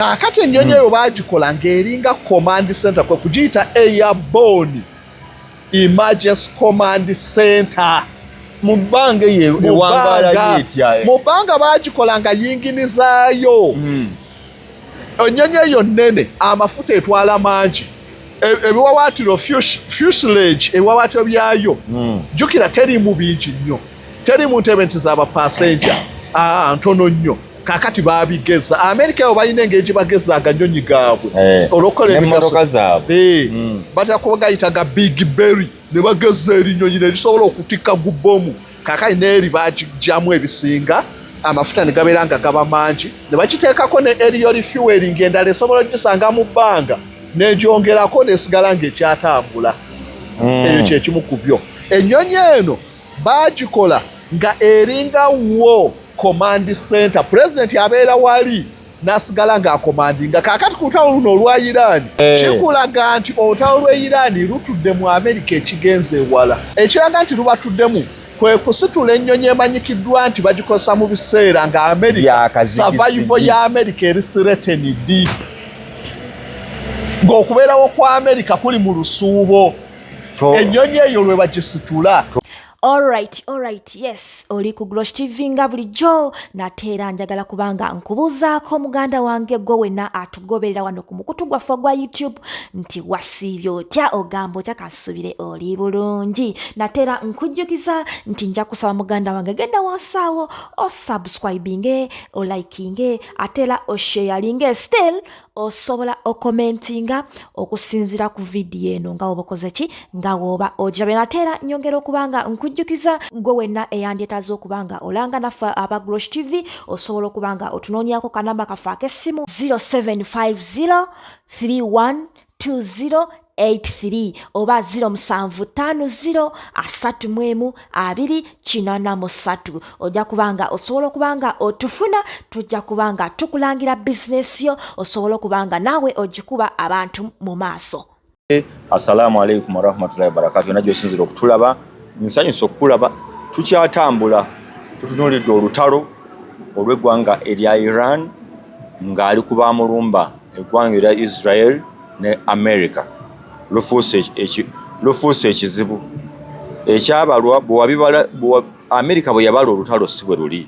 Akati ennyonyi eyo bagikola ng'eringa command center kwe kugiyita airborne emergency command center. Mu bbanga bagikola nga yinginizaayo. Ennyonyi eyo nnene, amafuta etwala mangi, ebiwawaatiro fuselage ebiwawaatiro byayo jjukira terimu bingi nnyo, terimu ntebe nti z'abapasenja ntono nnyo. Kakati babigeza Amerika yo balina engeri bagezaaga nnyonyi gaabwe olwokukola emmotoka zaabwe batera kuba gayitaga big berry ne bageza erinnyonyi ne lisobola okutikka gubomu. Kakati neeri bagijjamu ebisinga amafuta ne gabeera nga gaba mangi ne bakiteekako ne aerial fueling endala esobola ogisanga mu bbanga n'egyongerako nesigala ng'ekyatambula. Eyo kyekimu ku byo. Ennyonyi eno bagikola nga eringa wo command center. President abeera wali nasigala ng'akomandinga. Kaakati ku lutalo luno olwa Iran kikulaga nti olutalo lw'e Iran lutudde mu Amerika ekigenze ewala. Ekiraga nti lubatuddemu kwe kusitula ennyonyi emanyikiddwa nti bagikozesa mu biseera nga Amerika survival ya Amerika eri threatened. Ng'okubeerawo kwa Amerika kuli mu lusuubo. Ennyonyi eyo lwe bagisitula. Alright, yes. Oli ku Glosh TV nga bulijjo nateera njagala kubanga nkubuuzaako muganda wange gwe wenna atugoberera wano ku mukutu gwaffe gwa YouTube nti wasiibye otya ogamba otya kasubire oli bulungi. Nateera nkujjukiza nti nja kusaba muganda wange genda wansaawo osubscribinge olikinge ateera osharinge still osobola okomentinga okusinzira ku vidiyo eno nga woba okoze ki nga woba ogirabe. Nateera nyongera okubanga nkujjukiza gwe wenna eyandyetaaza okubanga olanga naffe aba Glosh TV osobola okubanga otunoonyako kanamba kaffe ak'essimu 0750312083 oba 0750312083 ojja kubanga osobola okubanga otufuna tujja kubanga tukulangira bizinesi yo osobola okubanga naawe ogikuba abantu mu maaso. Assalamu alaikum warahmatullahi wabarakatuh. Najjo osinzira okutulaba nsanyusa okukulaba tukyatambula tutunuulidde olutalo olw'eggwanga erya Iran ng'ali kubamulumba eggwanga erya Israel ne America lufuuse ekizibu ekyabalwa America bwe yabala olutalo si bwe luli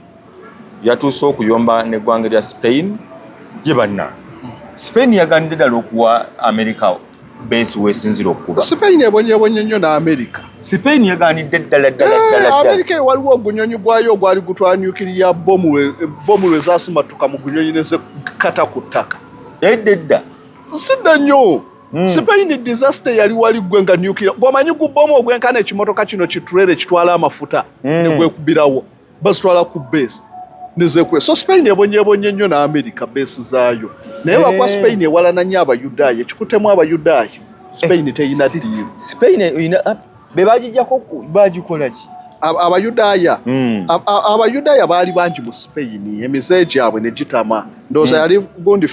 yatuuse okuyomba n'eggwanga erya Spain gye banna Spain yaganidde ddala okuwa America base wesinzira okuba. Spain ebonyebonye nnyo na America. Spain yaganidde ddala. America waliwo ogunyonyi gwayo gwali gutwala nuclear bomu lwe zasimatuka mu gunyonyi ne zekata ku ttaka. Edda sidda nnyo. Spain disaster yali wali gwe nga nuclear bw'omanyi gu bomu ogwenkana ekimotoka kino kiturere kitwala amafuta ne gwekubirawo basitwala ku base nizekwe. So Spain ebonyebonye nnyo na America base zaayo naye wakwa Spain ewalana nnyo Abayudaaya ekikutemu Abayudaaya Spain teyina ddiiro. Spain ina be bagijjako bagikola ki Abayudaaya baali bangi mu Spain emize gyabwe ne gitama ndowooza yali gundi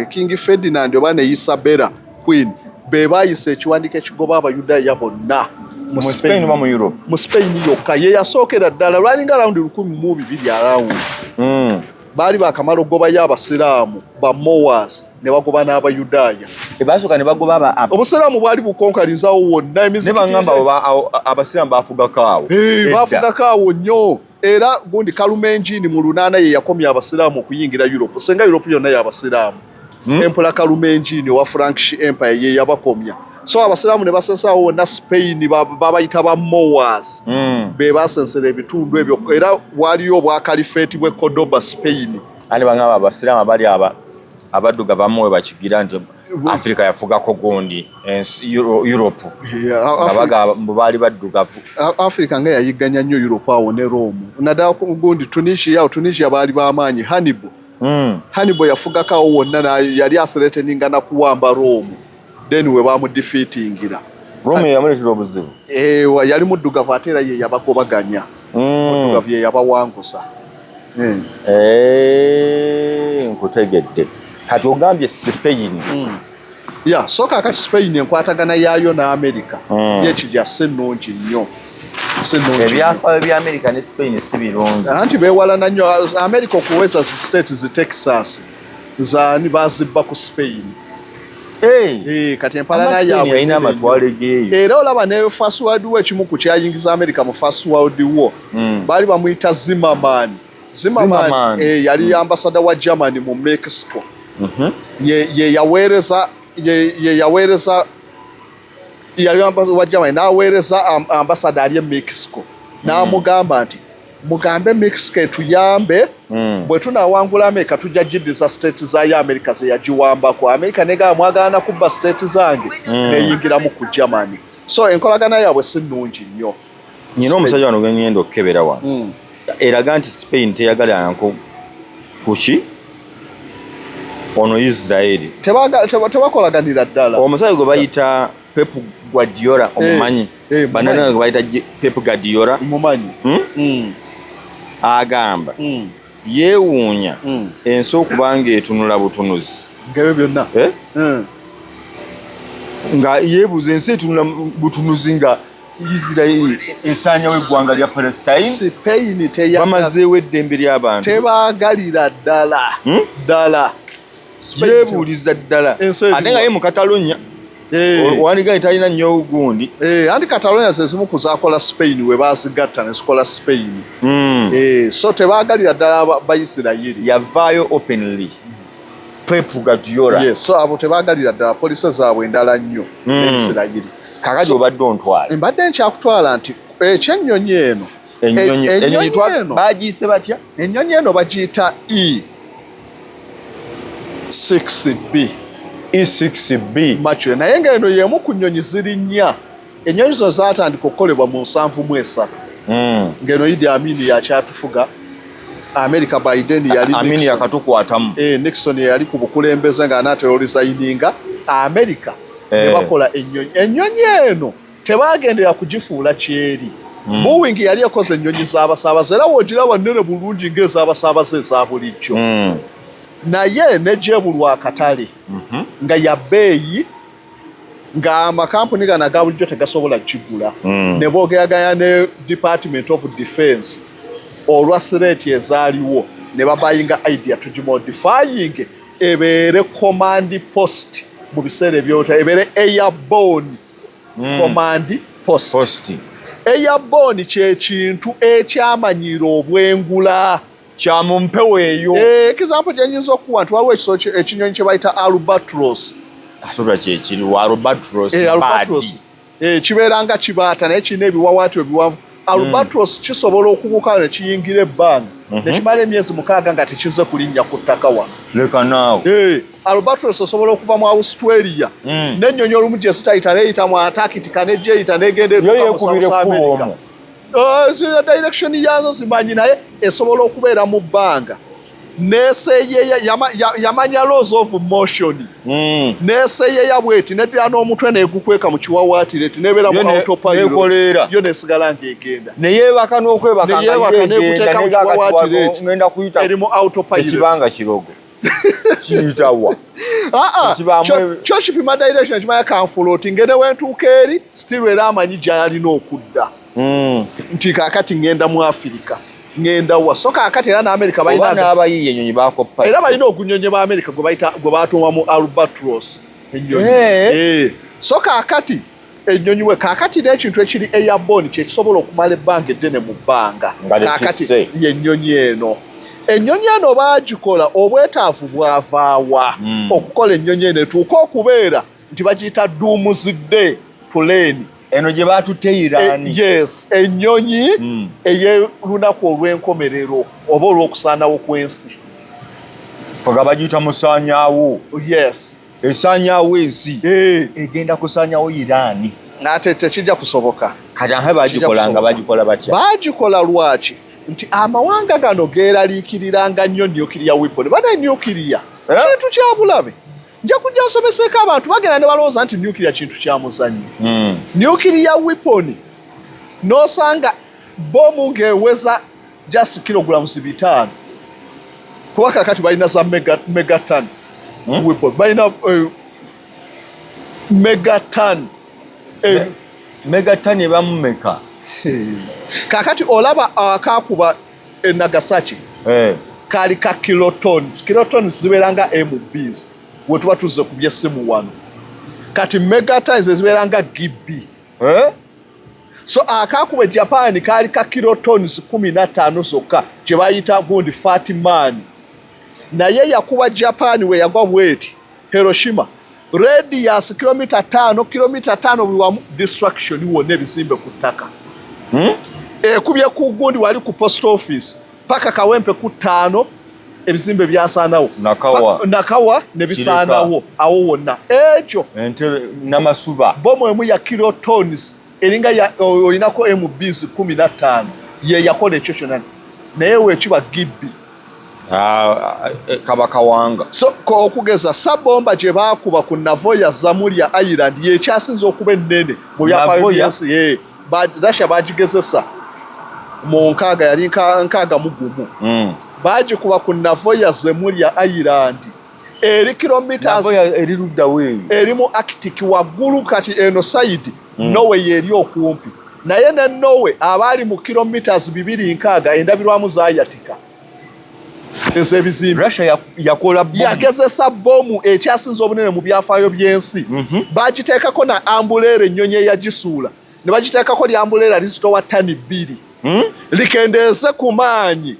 King Ferdinand oba ne Isabella Queen be baayisa ekiwandiiko ekigoba Abayudaaya bonna mu Spain oba mu Europe. Mu Spain yokka ye yasookera ddala lwalinga arawundi 1,200 arawundi. Baali bakamala ogobayo Abasiraamu ba Moas ne bagoba n'Abayudaaya. Ebasooka ne bagoba Obusiraamu bwali bukonkalinzawo wonna emizikiti. Ne bangamba Abasiraamu baafugako awo. Baafugako awo nnyo. Era gundi Kalumenjini mu lunaana ye yakomya Abasiraamu okuyingira Europe. Senga Europe yonna y'Abasiraamu. Emperor Kalumenjini wa Frankish Empire ye yabakomya. So Abasiraamu ne basensawo wonna Spain babayita ba Moas. Be basensera ebitundu ebyo era waliyo obwakalifeeti bwe Cordoba Spain. Ani bangamba Abasiraamu abali abadduga bamuwe bakigira nti Africa yafugako gundi Europe. Abaga baali baddugavu. Africa nga yayigganya nnyo Europe awo ne Rome. Naddala gundi Tunisia baali b'amaanyi Hannibal yafugako awo wonna yali athreateninga na kuwamba Rome. Then we bamudefeatingira. Rome yamuleetera obuzibu. Yali muddugavu ate era ye yabakobaganya. Muddugavu ye yabawangusa. Nkutegedde. Kati ogambye Spain. So kakati Spain enkwatagana yaayo na America yekijja sennungi nnyo. Ebyafaayo bya America ne Spain si birungi. Anti beewalana nnyo America okuweza zi state zi Texas zaani bazibba ku Spain. Kati empalana yaabwe yalina amatwale geeyo. Era olaba ne First World War ekimu ku kyayingiza America mu First World War baali bamuyita Zimmerman. Zimmerman yali ambassador wa Germany mu Mexico. Ye yaweereza yali wa Germany n'aweereza ambassador ali e Mexico n'amugamba nti mugambe Mexico etuyambe bwe tunawangula America tujja jiddiza state za ya America ze yagiwambako. America nega mwagaana kubba state zange neyingiramu ku Germany. So enkolagana yaabwe si nnungi nnyo. Nyina omusajja wano gwe ngenda okukebera wano eraga nti Spain teyagala nko kuki ono Israeli tebakolaganira ddala. Omusajja gwe bayita Pep Guardiola omumanyi banana gwe bayita Pep Guardiola mumanyi agamba yeewuunya ensi okubanga etunula butunuzi ng'ebyo byonna nga yeebuuza ensi etunula butunuzi nga Israeli esaanyawo eggwanga lya Palestine bamazeewo eddembe ly'abantu tebaagalira ddala yeebuuliza ddala ate nga ye mu Catalonia wandiga talina nnyo gundi anti Catalonia ze zimu kuzaakola Spain we baazigatta ne zikola Spain. So tebaagalira ddala Bayisirayiri. Yavaayo openly Pep Guardiola. So abo tebaagalira ddala polisi zaabwe endala nnyo Bayisirayiri. Kakati obadde ontwala. Mbadde nkyakutwala nti ekyennyonyi eno ennyonyi baagiyise batya? Ennyonyi eno bagiyita E6B. E6B Macho naye ng'eno y'emu ku nnyonyi ziri nnya. Ennyonyi zino zaatandika okukolebwa mu 73. Ng'eno Idi Amin yakyatufuga. America Biden yali Amin yakatukwatamu. Nixon yali ku bukulembeze ng'anaaterorizayininga America ne bakola ennyonyi. Ennyonyi eno tebaagendera kugifuula kyeri. Boeing yali yakoze ennyonyi z'abasaabaze era woogiraba nnene bulungi ng'ez'abasaabaze eza bulijjo. Naye nejebulwa akatale nga ya bbeeyi nga amakampuni gano aga bulijjo tegasobola kigula ne boogeraganya ne Department of Defense olwa threat ezaaliwo ne babayinga idea tugimodifying ebeere command post mu biseera ebyota ebeere airborne command post. Airborne kyekintu ekyamanyira obwengula kya mu mpewo eyo. Example gyenyinza okuwa nti waliwo ekinyonyi kye bayita albatross. Atola kyekiri wa albatross kibeera nga kibaata naye kirina ebiwawaatiro biwanvu. Albatross kisobola okubuuka ne kiyingira ebbanga ne kimala emyezi 6 nga tekize kulinnya ku ttaka wano. Leka naawe. Albatross osobola okuva mu Australia n'ennyonyi olumu gye zitayita neeyita mu Antarctica ne gyeyita negenda etuuka mu South America. Zina direction yazo zimanyi naye esobola okubeera mu bbanga neeseeyeya yamanya laws of motion neeseeyeya bweti neddira n'omutwe neegukweka mu kiwawaatire ti neebeera mu autopilot yo neesigala ng'egenda neyeebaka n'okwebaka neeguteeka mu kiwawaatire eri mu autopilot ekibanga kirogo kiyitawa kyo kipima direction kimanya kanfuloti ngene wentuuka eri still era amanyi gy'alina okudda. Nti kakati ngenda mu Africa ngenda wa so kakati era na America balina n'abayiye ennyonyi bakoppa era balina ogunyonyi ba America gwe baatuma mu albatross ennyonyi so kakati ennyonyi we kakati n'ekintu ekiri airborne kye kisobola okumala ebbanga eddene mu bbanga kakati y'ennyonyi eno. Ennyonyi eno baagikola obwetaavu bwavaawa okukola ennyonyi eno etuuka okubeera nti bagiyita doomsday plane. Eno gye baatutte Iran. Yes, ennyonyi ey'olunaku olw'enkomerero oba olw'okusaanawo kw'ensi. Nga bagiyita musaanyaawo. Yes. Esaanyaawo ensi egenda kusaanyaawo Iran. Ate tekijja kusoboka. Kati ahe baagikola nga bagikola batya? Baagikola lwaki? Nti amawanga gano geeraliikiriranga nnyo nuclear weapon. Bana nuclear kintu kya bulabe. Nja kujja nsomeseko abantu bagenda ne balowooza nti nuclear kintu kya muzannyo. Nuclear weapon n'osanga bomu ng'eweza just kilograms 5 kuba kakati balina za megaton weapon balina megaton megaton ebamumeka kakati olaba akakuba e Nagasaki kaali ka kilotons. Kilotons zibeeranga MBs we tuba tuzze ku by'essimu wano, kati megatons ezibeeranga GB. So akakuba Japan kaali ka kilotons 15 zokka kye bayita gundi Fatman. Naye yakuba Japan we yagwa bweti Hiroshima radius kilomita 5 buli wamu destruction wonna ebizimbe ku ttaka. Ekubye ku gundi wali ku post office paka Kawempe ku 5 ebizimbe byasaanawo nakawa ne bisaanawo awo wonna ekyo entebe n'amasuba bomu emu ya kilotons eringa olinako MBs 15 ye yakola ekyo kyonna naye wekiba GB. Kabaka wanga. So okugeza sabomba gye baakuba ku Nagoya Zamulia Island yekyasinze okuba ennene mu byafaayo byensi. Russia bagigezesa mu nkaaga yali nkaaga mugumu. Bagikuba ku Nagoya Zamulia Island eri kilometers eri ludda weeyo eri mu Arctic waggulu, kati eno side Norway yeri okumpi, naye ne Norway abaali mu kilometers 260 endabirwamu zaayatika. Ezebizimbe Russia yakola bomu, yagezesa bomu ekyasinze obunene mu byafaayo byensi. Bagiteekako na ambulera ennyonyi eyagisuula ne bagiteekako lya ambulera lizitowa ttani 2 likendeeze ku maanyi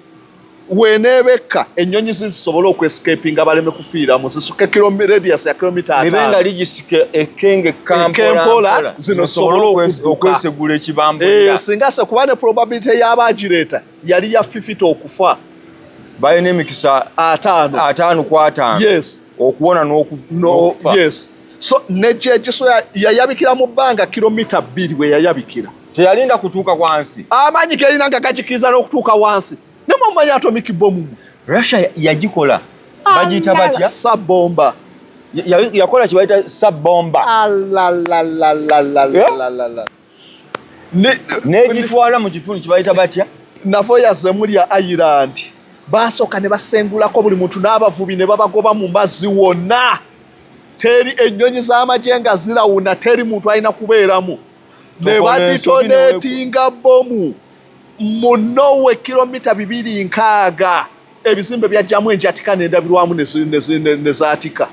weneebeka ennyonyi zisobola okwescapinga baleme kufiiramu zisuke radius ya kilomita 5 nebenga ligisike ekenge kampola zino sobola okwesegula ekibambulira. Singa se kuba ne probability y'abagireeta yali ya 50 okufa bayina emikisa 5 ku 5. Yes, okuwona n'okufa. Yes, so nejegiso yayabikira mu bbanga kilomita 2 we yayabikira, teyalinda kutuuka wansi. Amaanyi gelina nga gakikiriza n'okutuuka wansi. Nemumanya atomic bomb Russia yagikola bagiyita batya? Sabomba. Yakola kye bayita sabomba. Negitwala mu kifungu kye bayita batya? Nagoya Zamulia Island basooka ne basengulako buli muntu n'abavubi ne babagoba mu mazzi wonna. Teri ennyonyi z'amagye nga zirawuna, teri muntu alina kubeeramu. Ne baditonetinga bomu mu Norway kilomita 260 ebizimbe byajjamu enjatika n'endabirwamu ne zaatika.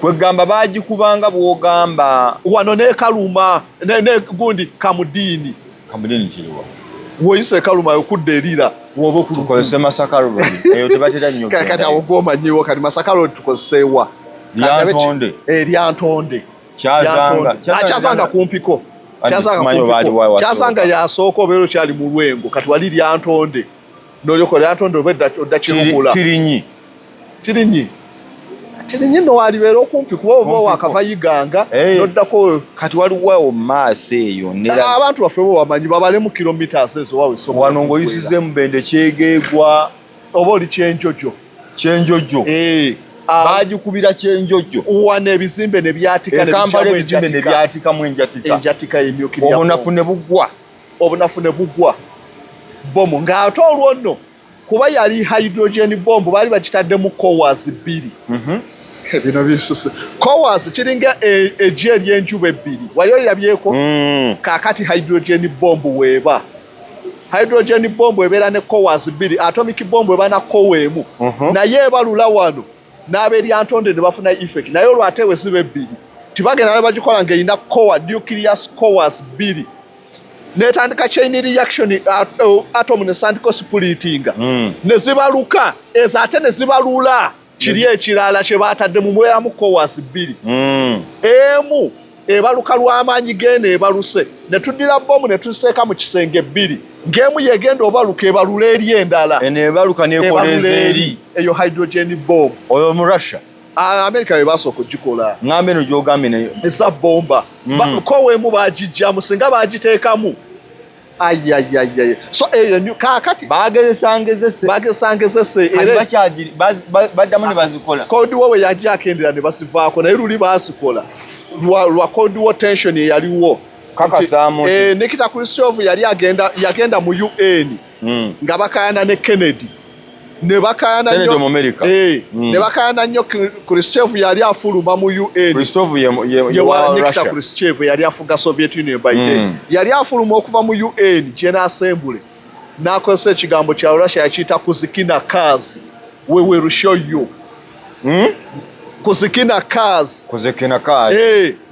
Kwegamba bagikubanga bw'ogamba wano ne Kaluma ne gundi Kamudini kiriwa woyise Kaluma okudda erira woba tukozese Masaka Road eyo tebatera nnyo kati awo gomanyiwo kati Masaka Road tukozesewa Lyantonde Kyazanga kumpiko Kyazanga yasooka obeera kyali mu Lwengo kati wali Lyantonde n'olyoko Lyantonde odda Kirugula Tirinyi no walibeera okumpi kuba ova wakava Iganga n'oddako kati waliwo maaso eyo abantu baffe bo bamanyi babale mu kilometers ezo wawesobola wano ng'oyisize mu Bende Kyegeegwa oba oli Kyenjojo bagikubira Kyenjojo wana ebizimbe ne byatika ne byatikamu enjatika y'emyukirya obunafu ne bugwa bomu ng'ate olwo nno kuba yali hydrogen bomb baali bakitaddemu cores 2. Bino bisuse cores kiringa ejje ery'enjuba 2 wali olirabyeko. Kaakati hydrogen bomb weeba hydrogen bomb ebeera ne cores 2, atomic bomb eba na core emu naye ebalula wano n'ab'Eryantonde ne bafuna effect naye olwo ate we zibe 2 tibagenda ne bagikola ng'erina core nucleus cores 2 netandika chain reaction atom ne santico splitting ne zibaluka ezo ate ne zibalula kiri ekirala kye batadde mu mubeeramu cores 2 emu ebaluka lw'amaanyi gene ebaluse ne tuddira bomu ne tuziteeka mu kisenge 2 ng'emu yegenda obaluka ebalula eri endala ebaluka n'ekoleza eri eyo hydrogen bomb oyo mu Russia America we basooka okugikola ngambe eno gy'ogambye nayo eza bomba koweemu bagijjamu singa bagiteekamu ayayayay so eyo kaakati bagezesangezese baddamu ne bazikola kodiwo we yajja akendera ne basivaako naye luli basikola lwa kodiwo tension eyaliwo kakasaamu Nikita Khrushchev yali yagenda mu UN nga bakayana ne Kennedy ne bakayana nnyo ne bakayana nnyo Khrushchev yali afuluma mu UN Nikita Khrushchev yali afuga Soviet Union by then yali afuluma okuva mu UN General Assembly n'akozesa ekigambo kya Russia yakiyita kuzikina kazi. We will show you. Kuzikina kazi.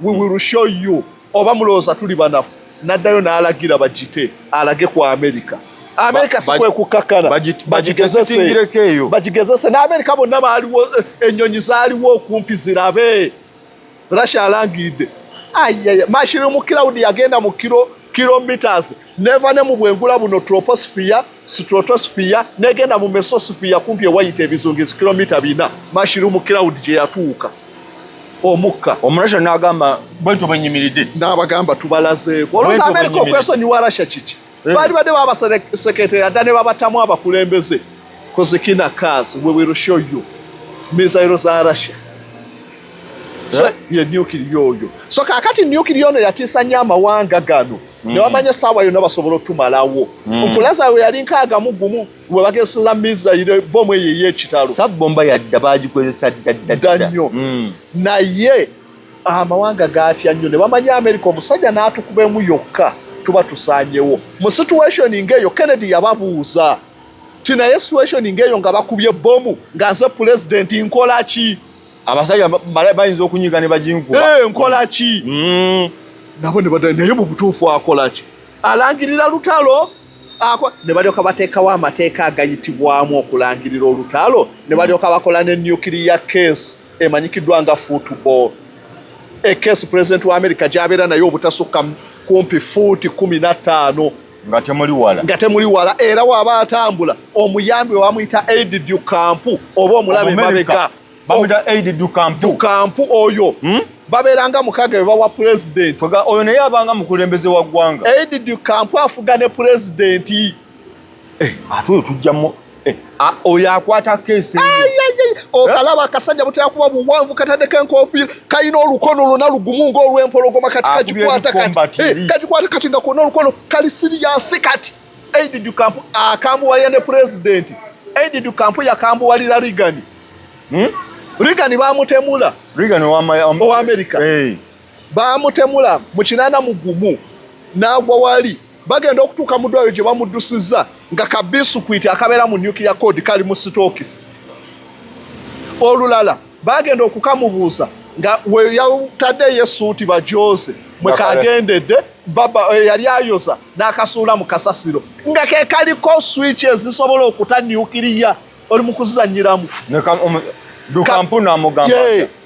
We will show you. Oba mulowooza tuli banafu. N'addayo n'alagira bagite alage ku Amerika. Amerika sikwe kukakana bagigezese n'Amerika bonna baaliwo ennyonyi zaaliwo okumpi zirabe. Russia alangidde mashiri mu cloud yagenda mu kilometers neva ne mu bwengula buno stratosphere negenda mu mesosphere kumpi ewayita ebizungizi kilomita 4 mashiri mu cloud gye yatuuka omukka omurasha n'agamba bwento bwenyimiridde n'abagamba tubalazeeko olwoza Amerika okwesonyiwa Russia kiki baali badde babasekretary adda ne babatamu abakulembeze kozikina kazi we will show you misairo za Russia. So ye nuclear yoyo. So kakati nuclear ono yatiisa nnyo amawanga gano. Ne wamanya saawa yonna basobola otumalawo. Nkulaza we yali nkaaga mu gumu we bagezesa misairo bomu eyo ey'ekitalo. Sabbomba yadda baagikozesa ddadda nnyo. Naye amawanga gaatya nnyo ne bamanya Amerika omusajja n'atukubemu yokka tuba tusaanyewo. Mu situation ng'eyo Kennedy yababuuza. Tinaye situation ng'eyo nga bakubye bomu nga nze president nkola ki? Abasajja bayinza okunyiga ne bajinkuba. Nkola ki? Nabo ne badde naye mu butuufu akola ki? Alangirira lutalo ne balyoka bateekawo amateeka agayitibwamu okulangirira olutalo ne balyoka bakola ne nuclear case emanyikiddwa nga football. Case president wa America gy'abeera naye obutasukka kumpi fuuti 15 nga temuli wala era waba atambula omuyambi wamuyita aid du camp oba omulabe mabega bamuyita aid du camp oyo babeeranga mukaaga bawa president oyo naye abanga mukulembeze wa ggwanga aid du camp afuga ne president ate oyo tujjamu oyo akwata keesi okalaba akasajja butera kuba buwanvu katadde k'enkofiira kalina olukono lwonna lugumu ng'olw'empologoma kati kagikwata kati nga konna olukono kali siriyasi kati aid du camp akambuwalira ne president aid du camp yakambuwalira Reagan bamutemula owa America bamutemula mu 8 n'agwa wali bagenda okutuuka mu ddwaliro gye bamuddusizza nga kabisu kwiti akabeera mu nuclear code kali mu stokis. Olulala bagenda okukamubuuza nga we yataddeyo essuuti bajooze mwe kagendedde baba yali ayoza n'akasuula mu kasasiro nga ke kaliko switch ezisobola okuta nuclear oli mu kuzannyiramu. Dukampu n'amugamba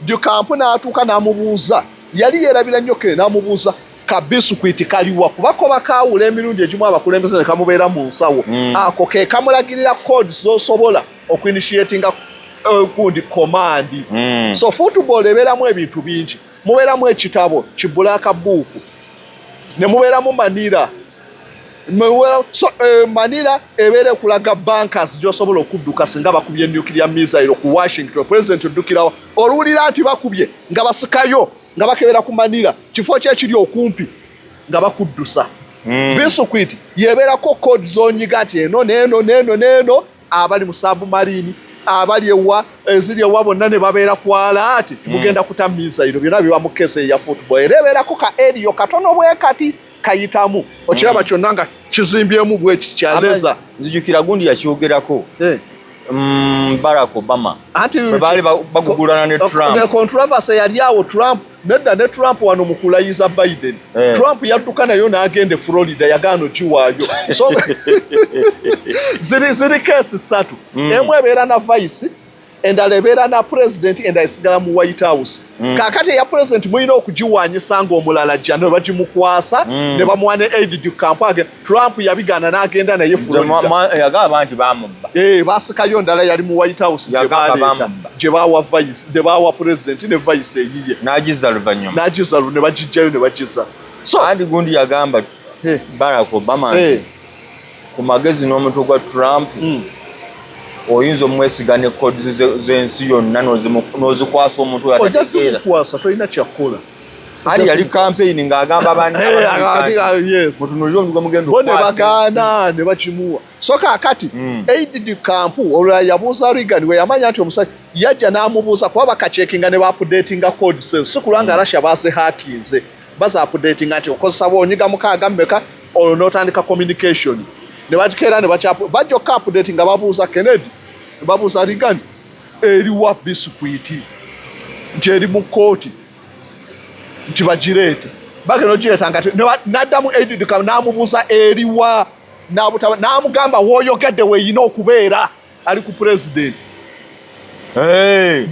Dukampu n'atuuka n'amubuuza yali yeerabira nnyo ke n'amubuuza kabisu kwiti kaliwa kubako bakawula emirundi egimu abakulembeze ne kamubeera mu nsawo ako ke kamulagirira codes zosobola okuinitiatinga gundi command. So football ebeeramu ebintu bingi mubeeramu ekitabo kibulaka buuku ne mubeeramu manira manira ebeere kulaga bankers gyosobola okudduka singa bakubye nuclear missile ku Washington president oddukirawo oluwulira nti bakubye nga basikayo nga bakebera ku manira kifo kye kiri okumpi nga bakuddusa. Bisu kwiti yebeerako code zonyiga nti eno neeno abali mu submarine abali ewa eziri ewa bonna ne babeera kwala ati tugenda kutamisa iro byonna biba mu kese ya football era ebeerako ka eriyo katono bwe kati kayitamu okiraba kyonna nga kizimbyemu bwe kikyaleza. Nzijukira gundi yakyogerako Barack Obama baali bagugulana ne Trump ne controversy yali awo Trump nedda ne Trump wano mu kulayiza Biden Trump yadduka nayo n'agenda Florida yagaano kiwaayo so ziri kesi 3 emu ebeera na vice endala ebeera na president endala esigala mu White House. Kakati ya president muyina okugiwanyisa ng'omulala jja ne bagimukwasa ne bamuwa ne aid du camp age Trump yabigaana n'agenda naye Florida yagamba nti bamubba basikayo ndala yali mu White House gye bawa vice gye bawa president ne vice eyiye n'agizaluva nyuma ne bagijjayo ne bagiza. So andi gundi yagamba Barack Obama ku magezi n'omutwe gwa Trump oyinza omwesiga ne codes z'ensi yonna n'ozikwasa omuntu oyategeera ojazikwasa tolina kyakola ali yali campaign ng'agamba mutunulire omuntu gwe mugenda okukwasa ne bagaana ne bakimuwa. So kaakati aid du camp olulala yabuuza Reagan we yamanya nti omusajja yajja n'amubuuza kuba bakacekinga ne ba-updatinga codes si kulanga Russia bazihakinze baza updatinga nti okozesa boonyiga 6 mmeka olwo n'otandika communication ne bagikeera ne bajja okka update nga babuuza Kennedy ne babuuza Reagan eriwa bisikuiti nti eri mu kkooti nti bagireete bagenda ogireeta nga n'addamu Edid Kam n'amubuuza eriwa n'amugamba w'oyogedde weeyina okubeera ali ku pulezidenti.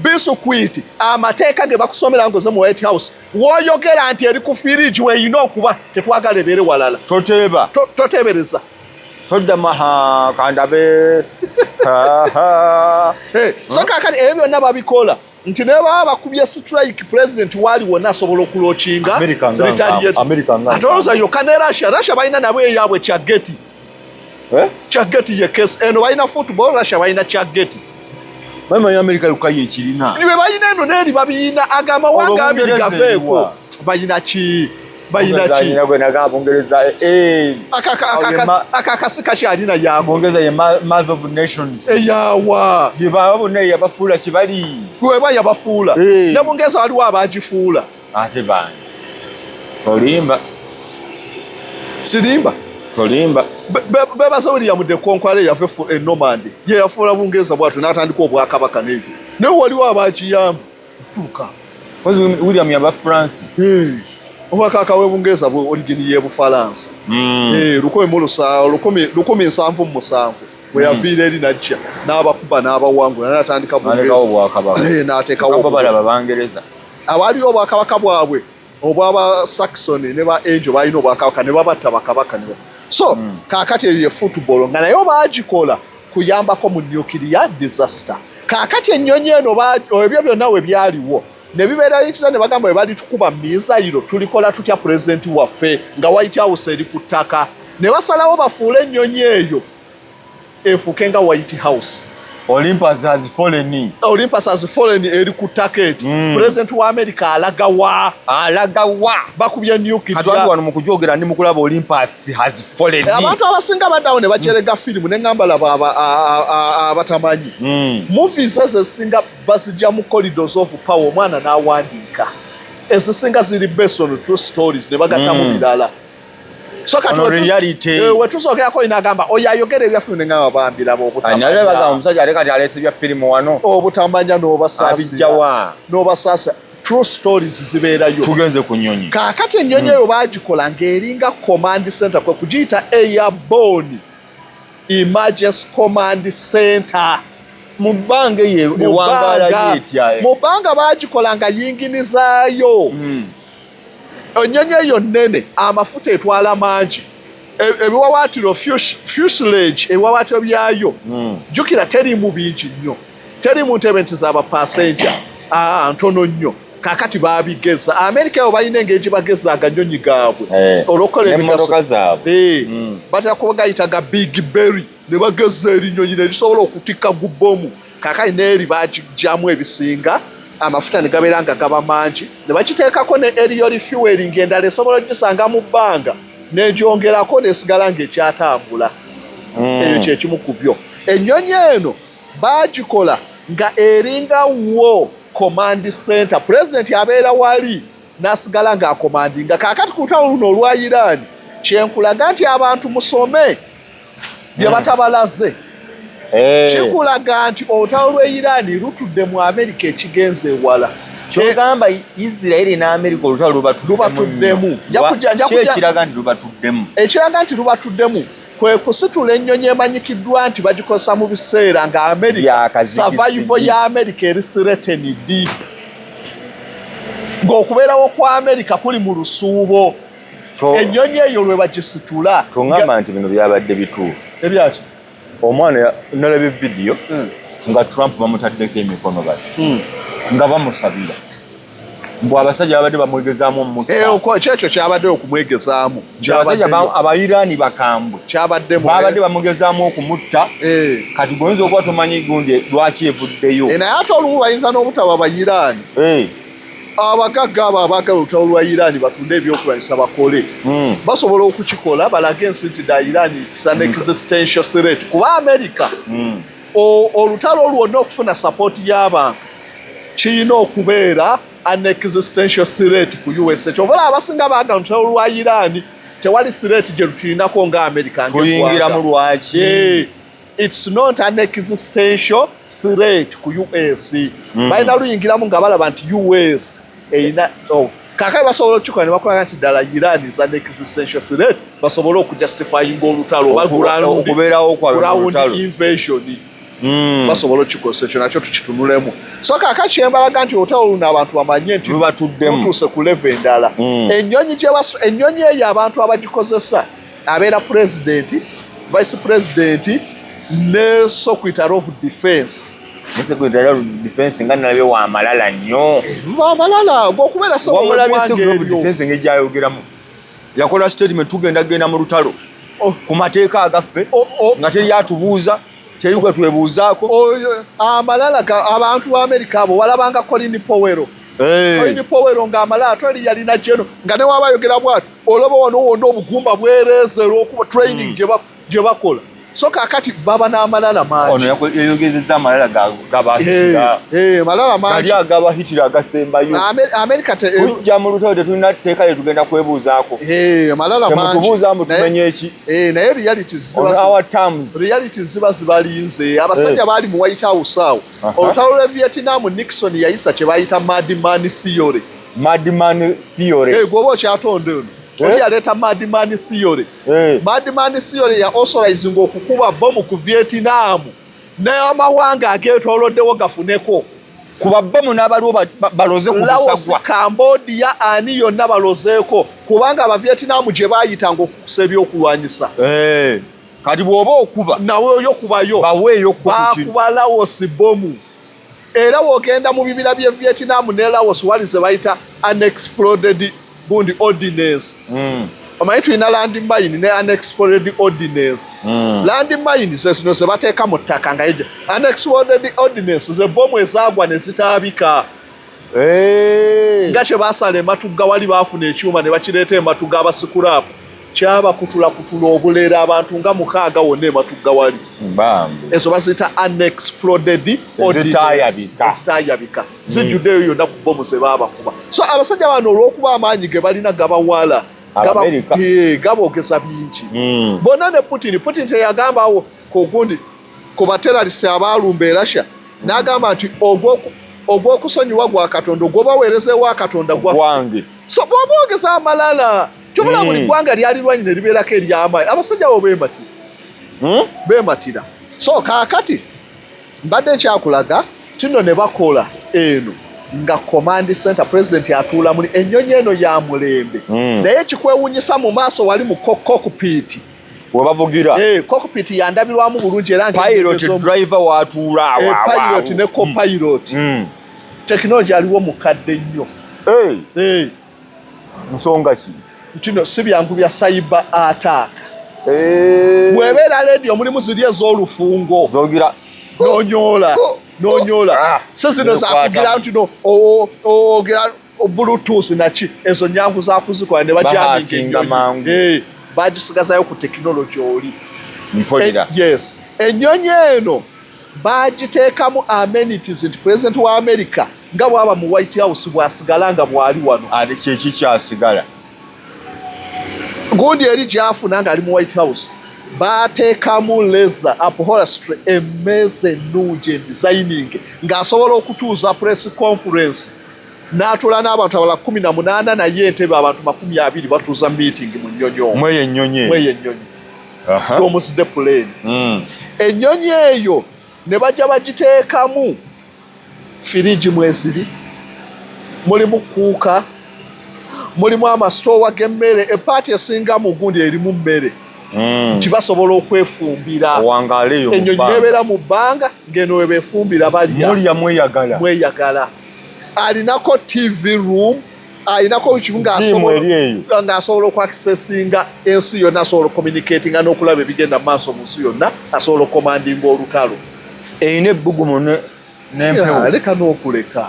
Bisikuiti amateeka ge bakusomera ngoze mu White House w'oyogera nti eri ku firiji weeyina okuba tetwagala ebeere walala toteebereza todda maha kandabe so kaakati ebyo byonna babikola nti ne baba bakubye strike president waali wonna asobola okulokinga ate olowooza yokka ne Russia balina nabo eyaabwe kyageti kyageti ye kesi eno balina football Russia balina kyageti Mama ya Amerika yukaye kirina. Niwe bayina eno neri babiyina agamawanga abiri gafeeko. Bayina ki? Gwe naga Bungereza akakasika kyalina yabo. Bungereza ye mother of nations. Eyawa. Diba bone yabafuula kibali. Kuwe ba yabafuula. Ne Bungereza waliwo abagifuula. Ate bani. Tolimba. Sirimba. Tolimba. Bebaza William de Conqueror yafefu e Normandy. Ye yafuula Bungereza bwatu n'atandika obwakabaka n'ebyo. Ne waliwo abagiyamba tuka. William yaba France. Obwakabaka we Bungereza bwo origini ye Bufalansa. Lukumi nsanvu mu musanvu. We yaviira eri najja n'abakuba n'abawangula n'atandika Bungereza. N'ateekawo Abangereza. Awaliwo obwakabaka bwabwe obwaba Saxon ne ba Angel balina obwakabaka ne babatta bakabaka ne so kaakati eyo ye football nga nayo baagikola kuyambako mu nuclear disaster. Kaakati ennyonyi eno ebyo byonna we byaliwo ne bibeera yikiza ne bagamba we bali tukuba misairo tulikola tutya president waffe nga White House eri ku ttaka ne basalawo bafuule ennyonyi eyo efuuke nga White House. Olympus has fallen. Olympus has fallen eri ku ttaka eti president wa America alagawa bakubya nuclear. Katwali wano mu kujogera ndi mu kulaba Olympus has fallen. Abantu abasinga baddawo ne bakyerega firimu ne ngamba laba abatamanyi. Movies ezisinga bazijja mu corridors of power omwana n'awandiika. Ezisinga ziri based on true stories ne bagattamu birala. So reality wetusokerako inagamba oyayogera ebyaffe ne ngamba bambirabo obutamanya. Anyale baga omusajja aleka aletse bya firimu wano. Obutamanya n'obasasa true stories zibeerayo. Tugenze ku nnyonyi. Kaakati ennyonyi eyo baagikola ng'eringa command center kwe kugiyita airborne emergency command center. Mu bbanga ewangala yetya. Mu bbanga baagikola nga yinginizaayo. Ennyonyi eyo nnene amafuta etwala mangi ebiwawaatiro fuselage ebiwawaatiro byayo jjukira terimu bingi nnyo terimu ntebe nti z'abapasenja ntono nnyo kaakati baabigeza Amerika eyo balina engeri bagezaaga nnyonyi gaabwe olwokukola emmotoka zaabwe batera kuba gayitaga big berry ne bageza erinnyonyi ne lisobola okutikka gubbomu kaakati neeri baagijjamu ebisinga amafuta ne gabeera nga gaba mangi ne bakiteekako ne aerial fueling endala esobola ogisanga mu bbanga n'egyongerako nesigala ng'ekyatambula eyo kyekimu ku byo. Ennyonyi eno baagikola nga eringa wo command center president abeera wali n'asigala ng'akomandinga. Kaakati ku lutalo luno olwa Iran kyenkulaga nti abantu musome bye batabalaze. Kikulaga nti olutalo lw'e Iran lutudde mu Amerika ekigenze ewala. Kyogamba Israeli n'Amerika olutalo lubatuddemu. Ekiraga nti lubatuddemu. Ekiraga nti lubatuddemu kwe kusitula ennyonyi emanyikiddwa nti bagikozesa mu biseera nga Amerika survival ya Amerika eri threatened. Ng'okubeerawo kwa Amerika kuli mu lusuubo. Ennyonyi eyo lwe bagisitula. Tongamba nti bino byabadde bituufu. Ebyaki? Omwana nalabye vidiyo nga Trump bamutaddeko emikono bati nga bamusabira mbu abasajja babadde bamwegezaamu omutta. Kyekyo kyabadde okumwegezaamu. Abasajja Abayiraani bakambwe babadde bamwegezaamu okumutta. Kati goyinza okuba tomanyi gundi lwaki evuddeyo. Naye ate olumu bayinza n'obutaba Abayiraani. Abagagga abo abaagala olutalo lwa Iran batunde ebyokulwanyisa bakole basobola okukikola balage ensi nti da Iran is an existential threat kuba America olutalo lwonna okufuna support y'abantu kirina okubeera an existential threat ku USA. Kyobola abasinga baagala olutalo lwa Iran tewali threat gye tulinako nga America tuyingira mu lwaki it's not an existential threat ku US balina luyingiramu nga balaba nti US erina kakali basobola okukikola ne bakola nti ddala Iran is an existential threat basobola okujustifyinga olutalo okubeerawo kwa invasion basobola okukikosa ekyo nakyo tukitunulemu so kaka kyembalaga nti olutalo luno abantu bamanye nti lutuuse ku level endala ennyonyi eyo abantu abagikozesa abeera president vice president ne secretary of defense Secretary of Defense nga nalabye wa malala nnyo. Wa malala gokubeera so wa Secretary of Defense ngejayogeramu. Yakola statement tugenda mu lutalo. Ku mateeka agaffe nga teri atubuuza teri gwe twebuuzaako. Amalala abantu ba America abo walabanga Colin Powell. Colin Powell nga amalala twali yalina jeno nga ne wabayogera bwatu olaba wano wonna obugumba bwereeze olw'okuba training gye bakola. So kakati baba n'amalala mangi. Ono yayogezezza amalala gabahitira. Malala mangi. Kali agabahitira agasembayo. America tujja mu lutalo tetulina tteeka lye tugenda kwebuuzaako. Malala mangi. Temutubuuza mbu tumenye eki. Naye realities ziba zibalinze. Abasajja baali mu White House awo. Olutalo lwa Vietnam Nixon yayisa kye bayita Madman Theory. Madman Theory. Gwoba okyatonde ono. Yaleeta Madman Theory. Madman Theory ya authorizing okukuba bomu ku Vietnam n'amawanga ageetooloddewo gafuneko kuba bomu n'abaliwo baloze ku busagwa Cambodia ani yonna balozeeko kubanga Abavietnam gye baayitanga okukusa ebyokulwanyisa kati bw'oba okuba nawe yokubayo baweeyo bakuba Laos bomu era wogenda mu bibira by'e Vietnam ne Laos wali ze bayita unexploded bundi ordinance. Omanyi tulina landmine ne unexploded ordinance. Landmine zino ze bateeka mu ttaka nga ejo. Unexploded ordinance ze bomu ezaagwa ne zitaabika. Nga kye baasala ematuga wali baafuna ekyuma ne bakireeta ematuga abasikulapu. Kyaba kutula obulera abantu nga 6 wonna ematuga wali. Ezo baziyita unexploded ordinance. Zitaayabika. Zijjuddeyo yonna ku bomu ze baabakuba. So abasajja bano olw'okuba amaanyi ge balina gabawala gaboogeza bingi. Bonna ne Putin teyagambaawo kugundi ku bateralisi abaalumba e Russia n'agamba nti ogw'okusonyiwa gwa Katonda ogw'obaweerezeewo akatonda gwange. So bw'oboogeza amalala kyobula buli ggwanga lyalirwanyi ne libeerako ery'amaanyi abasajja bo beematira. So kaakati mbadde nkyakulaga kino ne bakola eno nga command center president atuula muli ennyonyi eno ya mulembe naye kikwewunyisa mu maaso wali mu cockpit webavugira cockpit yandabirwamu bulungi era pilot driver watuula pilot ne co-pilot technology aliwo mukadde nnyo nsonga ki kino si byangu bya cyber attack bwebeera radio mulimu ziri ez'olufungo zogira nonyola sezino zakugira nti ogera bluetooth naki ezo nyangu zakuzikola ne bajaminga mangu bagisigazayo ku technology oli mpolera yes ennyonyi eno bagiteekamu amenities nti president wa America nga bwaba mu White House bwasigala nga bwali wano ate kyeki kyasigala gundi eri gyafuna nga ali mu White House bateekamu laser upholstery emmeza ennungi designing ng'asobola okutuuza press conference n'atula n'abantu abala 18 naye entebe abantu 20 batuuza meeting mu nnyonyi omwo mweyo ennyonyi omuzidde plane ennyonyi eyo ne bajja bagiteekamu firiji mweziri mulimu kuuka mulimu amasitowa g'emmere epaati esinga mu gundi erimu mmere nti basobola okwefumbira ennyonyi nebeera mu bbanga ngeno we beefumbira balya mweyagala alinako TV room alinako ng'asobola okwakisesinga ensi yonna asobola ocommunicatinga n'okulaba ebigenda mu maaso mu nsi yonna asobola okomandinga olutalo eyina ebbugumu n'empewo leka n'okuleka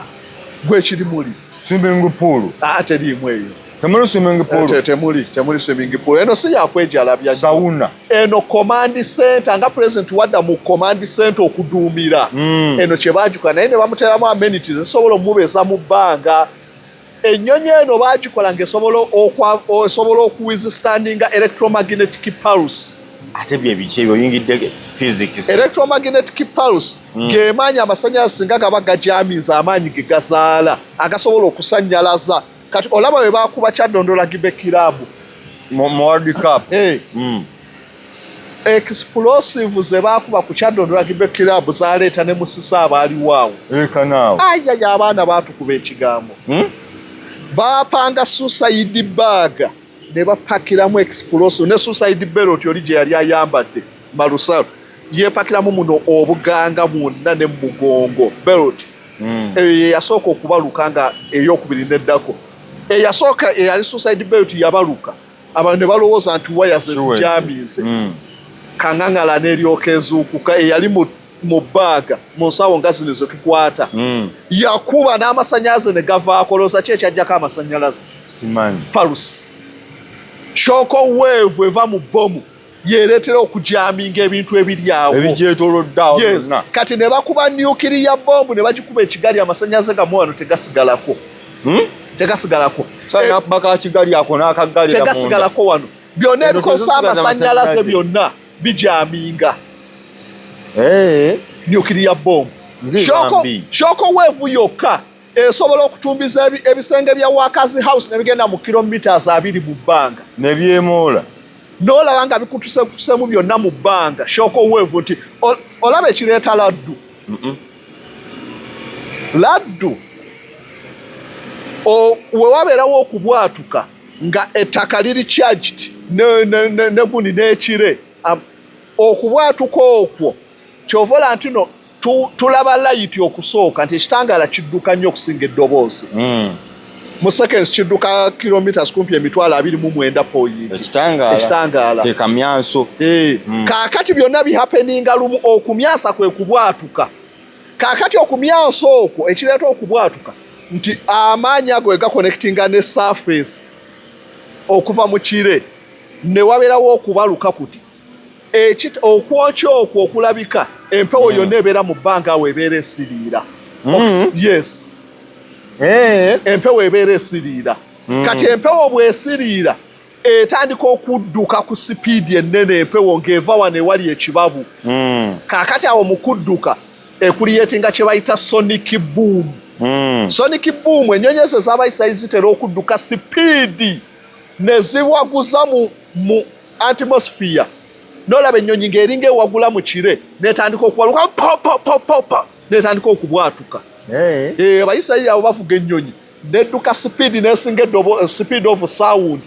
gwe kiri muli swimming pool teriimu eyo temuli swimming pool temuli swimming pool eno si yakwejalabya sauna eno command center nga president wadda mu command center okuduumira eno kye baajuka naye ne bamuteramu amenities esobola omubeeza mu bbanga ennyonyi eno baagikola ng'esobola okuwithstandinga electromagnetic pulse. Ate bye biki oyingidde physics. Electromagnetic pulse g'emaanyi amasannyalaze singa gaba gajamiza amaanyi ge gazaala agasobola okusannyalaza. Kati olaba bwe baakuba Kyaddondo Rugby Club mu World Cup. Explosive ze baakuba ku Kyaddondo Rugby Club zaaleeta ne Musisa abaaliwo awo. Ayaya abaana baatukuba ekigambo. Baapanga suicide bag ne bapakiramu explosive ne suicide belt oli gye yali ayambadde Marusalo yeepakiramu muno obuganga mwonna ne mugongo belt. Yasooka okubaluka nga ey'okubiri neddako. Eyasooka eyali suicide belt yabaluka abantu ne balowooza nti waya ze zijamize. Kaŋŋaŋala n'eryoka ezuukuka eyali mu baaga mu nsawo nga zino ze tukwata. Yakuba n'amasannyalaze ne gavaako. Looza ki ekyajjako amasannyalaze? Pulse. Shock wave eva mu bbomu yeereetera okujaminga ebintu ebiri awo ebigyetoolodde awo. Yes. Kati ne bakuba nuclear bomb ne bagikuba ekigali amasannyalaze gamu wano tegasigalako. Tegasigalako. Baka kigali ako n'akagali tegasigalako wano. Byonna ebikosa amasannyalaze byonna bijaminga. Nuclear bomb. Shock wave yokka esobola okutumbiza ebisenge bya Workers House ne bigenda mu kilometers 2 mu bbanga. Ne byemoola. N'olaba nga bikutusemu byonna mu bbanga. Shock wave nti olaba ekireeta laddu. Laddu we wabeerawo okubwatuka nga ettaka liri charged ne guni n'ekire. Okubwatuka okwo kyovola nti no tulaba layiti okusooka nti ekitangaala kidduka nnyo okusinga eddoboozi. Mu seconds kidduka kilometers kumpi 29.8. Ekitangaala tekamyanso. Kaakati byonna bihappeninga lumu. Okumyansa kwe kubwatuka. Kaakati okumyansa okwo ekireeta okubwatuka nti amaanyi ago gakonectinga ne surface okuva mu kire ne wabeerawo okubaluka kuti okwokya okwo okulabika empewo yonna ebeera mu bbanga awo ebeera esiriira. Yes. Empewo ebeera esiriira. Kati empewo bw'esiriira etandika okudduka ku sipiidi ennene empewo ng'eva wano ewali ekibabu. Kaakati awo mu kudduka ekuliyetinga kye bayita sonic boom. Sonic boom ennyonyi ezo z'abayisa zitera okudduka sipiidi ne ziwaguza mu atmosphere. N'olaba ennyonyi ng'eringa ewagula mu kire n'etandika okubaluka pa n'etandika okubwatuka. Abayisirayiri abo bavuga ennyonyi n'edduka sipiidi n'esinga speed of sound.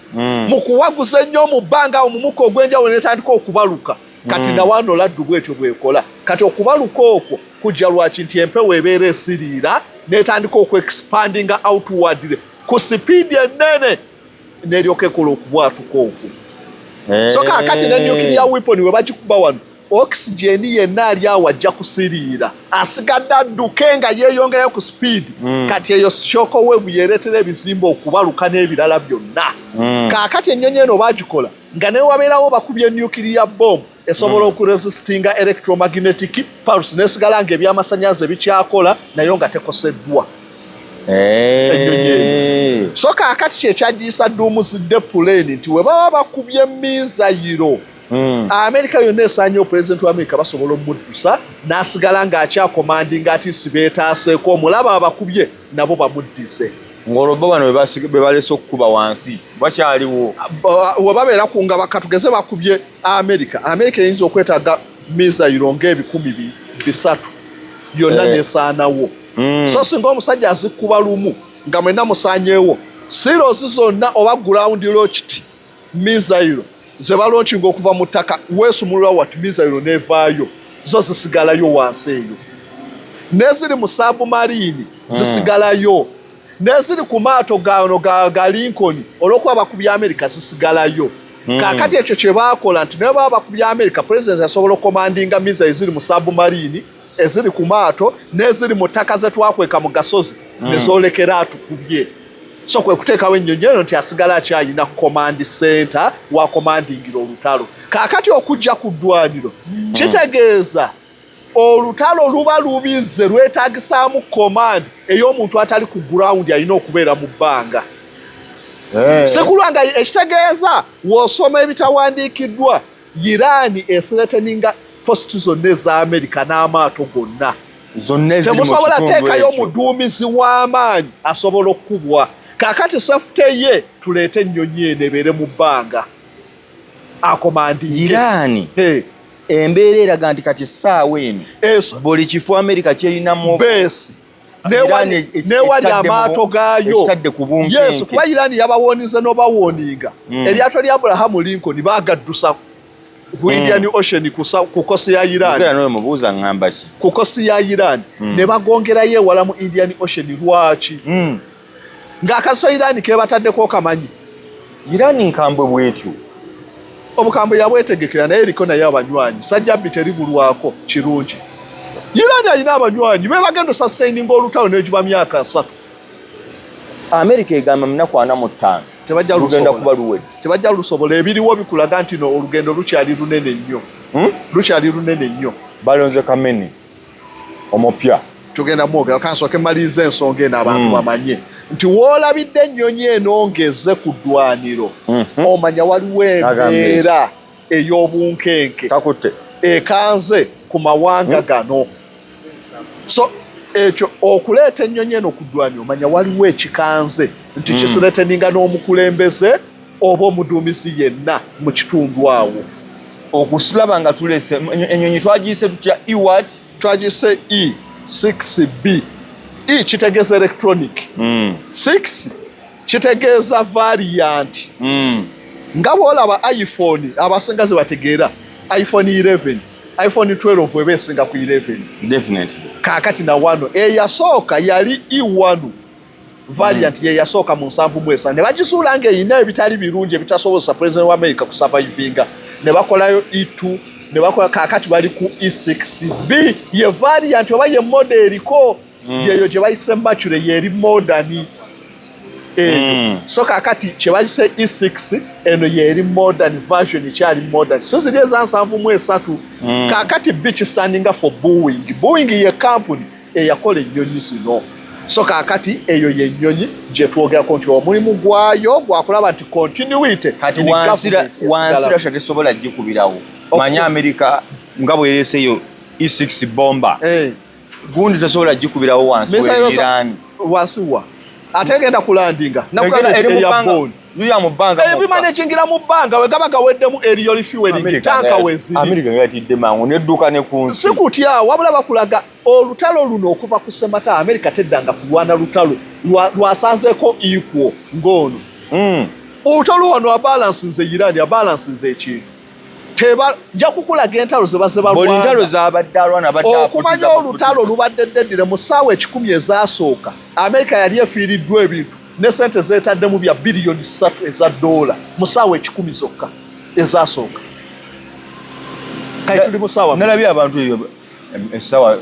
Mu kuwaguza ennyo mu bbanga awo mu mukka ogw'enjawulo n'etandika okubaluka. Kati nawano laddu bw'etyo bw'ekola. Kati okubaluka okwo kujja lwaki nti empewo ebeera esiriira n'etandika okuexpandinga outward ku sipiidi ennene n'eryoka ekola okubwatuka okwo. So kaakati ne nuclear weapon we bagikuba wano oxygen yenna ali awo ajja kusiriira asigadde adduke nga yeeyongerayo ku speed. Kati eyo shock wave yeereetera ebizimba okubaluka n'ebirala byonna. Kaakati ennyonyi eno baagikola nga ne wabeerawo bakubye nuclear bomb esobola okuresistinga electromagnetic pulse n'esigala ng'ebyamasannyalaze bikyakola nayo nga tekoseddwa. So kaakati kyekyagiisa duumuzidde puleni nti we baba bakubye mizayiro Amerika yonna esaanye opulezidenti wa Amerika basobola omuddusa n'asigala ng'akyakomandinga ati si beetaaseeko omulaba abakubye nabo bamuddise. Ng'olwo bano be balese okukuba wansi bakyaliwo. We babeera ku nga katugeze bakubye Amerika eyinza okwetaaga mizayiro nga3,000 yonna n'esaanawo. So singa omusajja azikuba lumu nga mwenna musaanyeewo sirozi zonna oba ground launched missile ze balaunchinga okuva mu ttaka weesumulula wati missile neevaayo zo zisigalayo wansi eyo. Neziri mu submarine zisigalayo. Neziri ku maato ga Lincoln olw'okuba bakubya Amerika zisigalayo. Kaakati ekyo kye baakola nti naye baba bakubya Amerika president asobola okomandinga missile ziri mu submarine eziri ku maato n'eziri mu ttaka ze twakweka mu gasozi nezoolekera atukubye. So kwe kuteekawo ennyonyi eno nti asigala akyalina command center wa commandingira olutalo. Kaakati okujja ku ddwaniro kitegeeza olutalo luba lubizze lwetaagisaamu command ey'omuntu atali ku ground alina okubeera mu bbanga. Sekulwanga ekitegeeza w'osoma ebitawandiikiddwa Iran esereteninga posti zonna eza Amerika n'amaato gonna. Temusobola teekayo omuduumizi w'amaanyi asobola okukubwa. Kaakati safute ye tuleete ennyonyi eno ebeere mu bbanga. Akomandinge. Iran embeera eraga nti kati essaawa eno buli kifo Amerika kyerinamu besi newali amaato gaayo. Yes, kuba Iran yabawoonize n'obawooninga. Eryato lya Abraham Lincoln baagaddusa ku Indian Ocean ku kosi ya Iran. Ku kosi ya Iran ne bagongerayo ewala mu Indian Ocean. Lwaki? Ng'akaso Iran ke bataddeko kamanyi. Iran nkambwe bwetyo. Obukambwe yabwetegekera naye eriko naye abanywanyi. Sajjabbi teribulwako kirungi. Iran alina abanywanyi be bagenda sustaining olutalo n'egiba myaka 3. Amerika egamba munaku 45 tebajja lugenda kuba luwedde. Tebajja lusobola ebiriwo bikulaga nti no olugendo lukyali lunene nnyo. Lukyali lunene nnyo. Balonze Kamene omupya. Tugenda mwogera kansooke malize ensonga eno abantu bamanye nti woolabidde ennyonyi enongeze ku ddwaniro omanya waliwo embeera ey'obunkenke ekanze ku mawanga gano. So ekyo okuleeta ennyonyi eno ku ddwaniro omanya waliwo ekikanze nti kisuleteninga n'omukulembeze oba omuduumizi yenna mu kitundu awo. Okusulaba nga tuleese ennyonyi twagiyise tutya Ewart? Twagiyise E6B. E kitegeeza electronic. 6 kitegeeza variant. Nga bw'olaba iPhone abasinga ze bategeera iPhone 11, iPhone 12 eba esinga ku 11. Definitely. Kaakati na wano eyasooka yali E1 variant ye yasooka mu 7 ne bagisuula ng'eyina ebitali birungi ebitasoboza President wa America ku survivinga ne bakolayo E2 ne bakola. Kaakati bali ku E6B ye variant oba ye model ko yeyo gye bayise mature yeri modern. So kaakati kye bayise E6 eno yeri modern version kyali modern. So ziri eza 7 kaakati B standing for Boeing. Boeing ye company eyakola ennyonyi zino. So kaakati eyo ye nnyonyi gye twogerako nti omulimu gwayo gwakulaba nti continuity kati wansira tesobola gikubirawo. Manya Amerika nga bwereeseyo E6 bomba gundi tesobola gikubirawo wansi Iran. Wansi wa ate genda kulandinga yuya mu bbanga ebimanejingira mu bbanga we gaba gaweddemu aerial fueling tanka weziri. Amerika yatidde mangu nedduka ne ku nsi. Sikutya wabula bakulaga olutalo luno okuva ku Semata Amerika teddanga kulwana lutalo lwasanzeeko equal ng'ono. Olutalo wano abalansinze Iran abalansinze ekintu. Nja kukulaga entalo ze baze balwana. Entalo zabadde alwana okumanya olutalo lubadde ddeddire mu ssaawa 10 ezaasooka Amerika yali efiiriddwa ebintu ne sente zeetaddemu bya biliyoni 3 eza dola mu ssaawa 10 zokka ezaasooka. Kati tuli mu ssaawa nalabye abantu eyo essaawa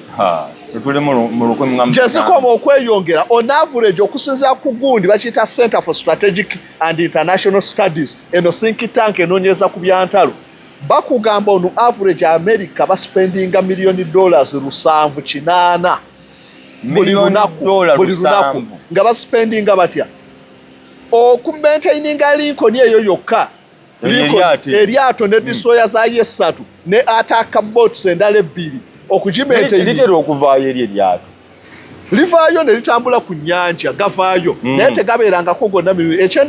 tetuli mu lukumi nga gyezikoma okweyongera on average okusinziira ku gundi bakiyita Center for Strategic and International Studies eno think tank enoonyeza ku byantalo. Bakugamba ono average America baspendinga $7 million 780 buli lunaku nga baspendinga batya okumaintaininga Lincoln eyo yokka. Eryato ne disoya zayo 3 ne attack boats endala 2 okugimaintainira okuvaayo eryato livaayo ne litambula ku nnyanja gavaayo naye tegabeerangako gonna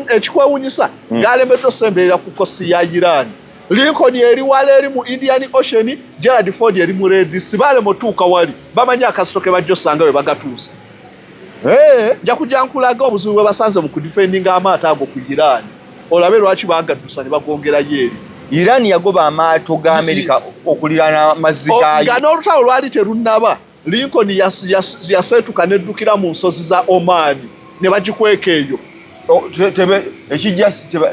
ekikwewunyisa ng'alemeddwa osemberera ku kosti ya Iran. Lincoln eri wala eri mu Indian Ocean, Gerald Ford eri mu Red Sea. Balema tuuka wali bamanyi akasito ke bajja osanga we bagatuusa. Nja kujja nkulaga obuzibu bwe basanze mu kudifendinga amaato ago ku Iran. Olabe lwaki bagaddusa ne bagongerayo eri. Iran yagoba amaato ga Amerika okuliraana amazzi gaayo. Nga n'olutalo lwali terunnaba Lincoln yaseetuka n'eddukira mu nsozi za Oman ne bagikweka eyo.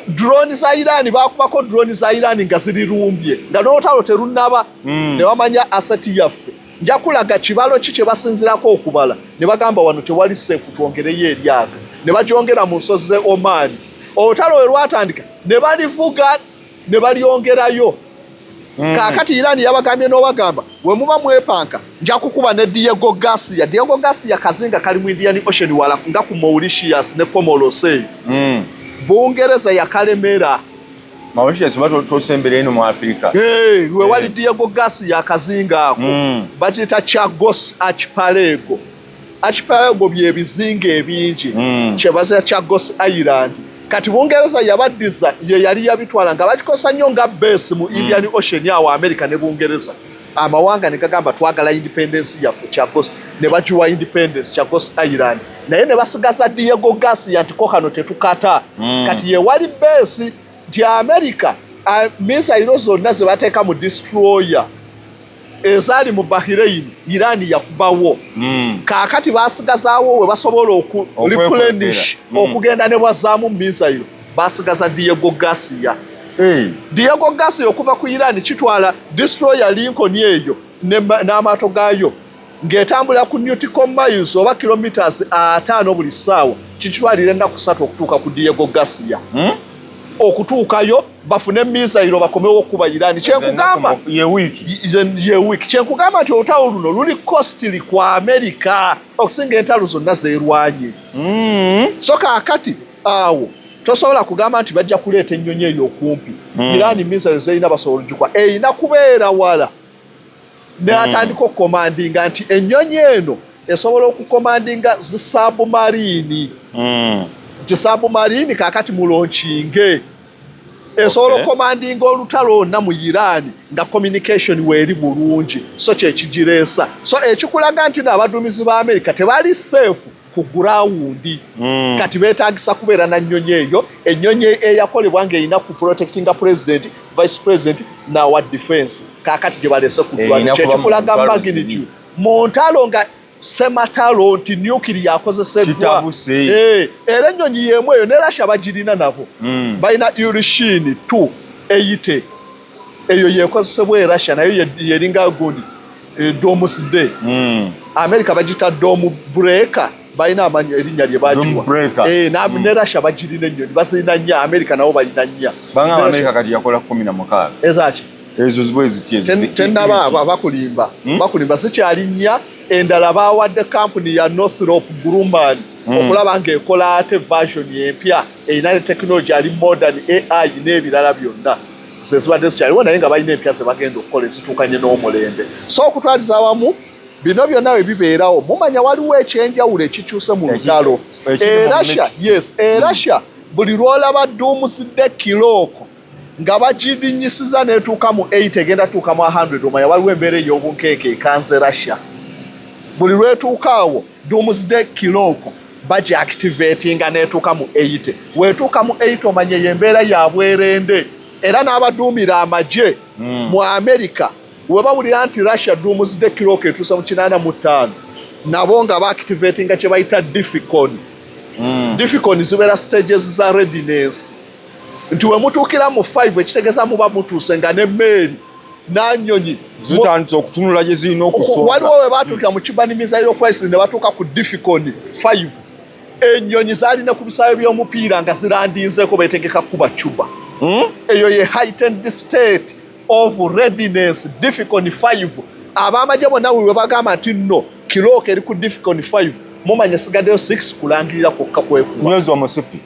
Drone za Iran bakubako drone za Iran nga zirirumbye nga n'olutalo terunnaba ne bamanya asati yaffe. Nja kulaga kibalo ki kye basinzirako okubala ne bagamba wano tewali safe twongereyo eryaga ne bagyongera mu nsozi ze Oman. Olutalo we lwatandika ne balivuga ne balyongerayo Kakati Iran yabagambye n'obagamba we muba mwepanka nja kukuba ne Diego Garcia. Diego Garcia kazinga kali mu Indian Ocean wala nga ku Mauritius ne Comoros. Bungereza yakalemera. Mauritius bato tosembere ino mu Africa. We wali Diego Garcia kazinga ako. Bakita Chagos Archipelago. Archipelago bye bizinga ebingi. Kyebaza Chagos Island. Kati Bungereza yabaddiza ye yali yabitwala nga bakikosa nnyo nga base mu Indian Ocean yawo America ne Bungereza. Amawanga ne gagamba twagala independence yaffe Chagos ne bakiwa independence Chagos Island. Naye ne basigaza Diego Garcia nti ko kano tetukata. Kati ye wali base nti America misairo zonna ze bateeka mu destroyer ezali mu Bahrain Iran yakubawo. Kakati basigazaawo we basobola replenish okugenda ne bazaamu misairo basigaza Diego Garcia. Diego Garcia okuva ku Iran kitwala destroyer Lincoln eyo n'amaato gaayo ng'etambula ku nautical miles oba kilometers 5 buli ssaawa kitwalira ennaku 3 okutuuka ku Diego Garcia. Okutuukayo bafune misairo bakomewo okuba Iran. Kyenkugamba ye week kyenkugamba nti olutalo luno luli costly kwa America okusinga entalo zonna zeerwanye. So kaakati awo tosobola kugamba nti bajja kuleeta ennyonyi eyo okumpi. Iran misairo zerina basobola ogikwa erina kubeera wala n'atandika okukomandinga nti ennyonyi eno esobola okukomandinga zisubmarine. Submarine kakati mulonkinge esobola okukomandinga olutalo onna mu Iran nga communication weeri bulungi. So kyekigireesa. So ekikulaga nti n'abaduumizi ba America tebali safe ku ground. Kati beetagisa kubeera na nnyonyi eyo ennyonyi eyakolebwa ng'erina ku protectinga president, vice president n'awa defense. Kakati gye baleese ku ddwaliro kyekikulaga magnitude mu ntalo nga sematalo nti nuclear yakozeseddwa. Era ennyonyi y'emu eyo ne Russia bagirina nabo balina Ilyushin 280 eyo yekozesebwa e Russia nayo yeringa gundi Doomsday. America bagita Dome Breaker balina amanyi erinnya lye bagiwa. Ne Russia bagirina ennyonyi bazirina nnya America nabo balina nnya. Banga America kati yakola 16. Ezaki ezo zibwe zitie tennaba bakulimba bakulimba sikyali nnya. Endala bawadde company ya Northrop Grumman okulaba ng'ekola ate version empya erina ne technology ali modern AI n'ebirala byonna zezibadde zikyaliwo naye nga balina empya ze bagenda okukola ezituukanye n'omulembe. So okutwaliza awamu bino byonna we bibeerawo mumanya waliwo ekyenjawulo ekikyuse mu lutalo. Russia buli lwolaba Doomsday kilooko nga bagidinyisiza n'etuuka mu 8 egenda tuuka mu 100 omanya waliwo embeera ey'obunkeeke ekanze Russia. Buli lwetuukaawo Doomsday kilooko bagiactivatinga n'etuuka mu 80. Weetuuka mu 8 omanye y'embeera ya bwerende. Era n'abaduumira amagye mu America we bawulira nti Russia Doomsday kilooko etuusa mu 85 nabo nga baactivatinga kye bayita Difficon. Difficon zibeera stages za readiness nti we mutuukira mu 5 ekitegeeza muba mutuuse nga n'emmeeri n'annyonyi zitandise okutunula gye zirina okusonga. Waliwo we baatuukira mu Cuban Missile Crisis ne batuuka ku Difficon 5 ennyonyi zaalina ku bisaawe by'omupiira nga zirandinzeeko beetegeka kuba Cuba. Eyo ye heightened state of readiness Difficon 5. Ab'amagye bonna we bagamba nti nno kilooko eri ku Difficon 5 mumanya sigaddeyo 6 kulangirira kwokka kwekuba nywezi omusipi.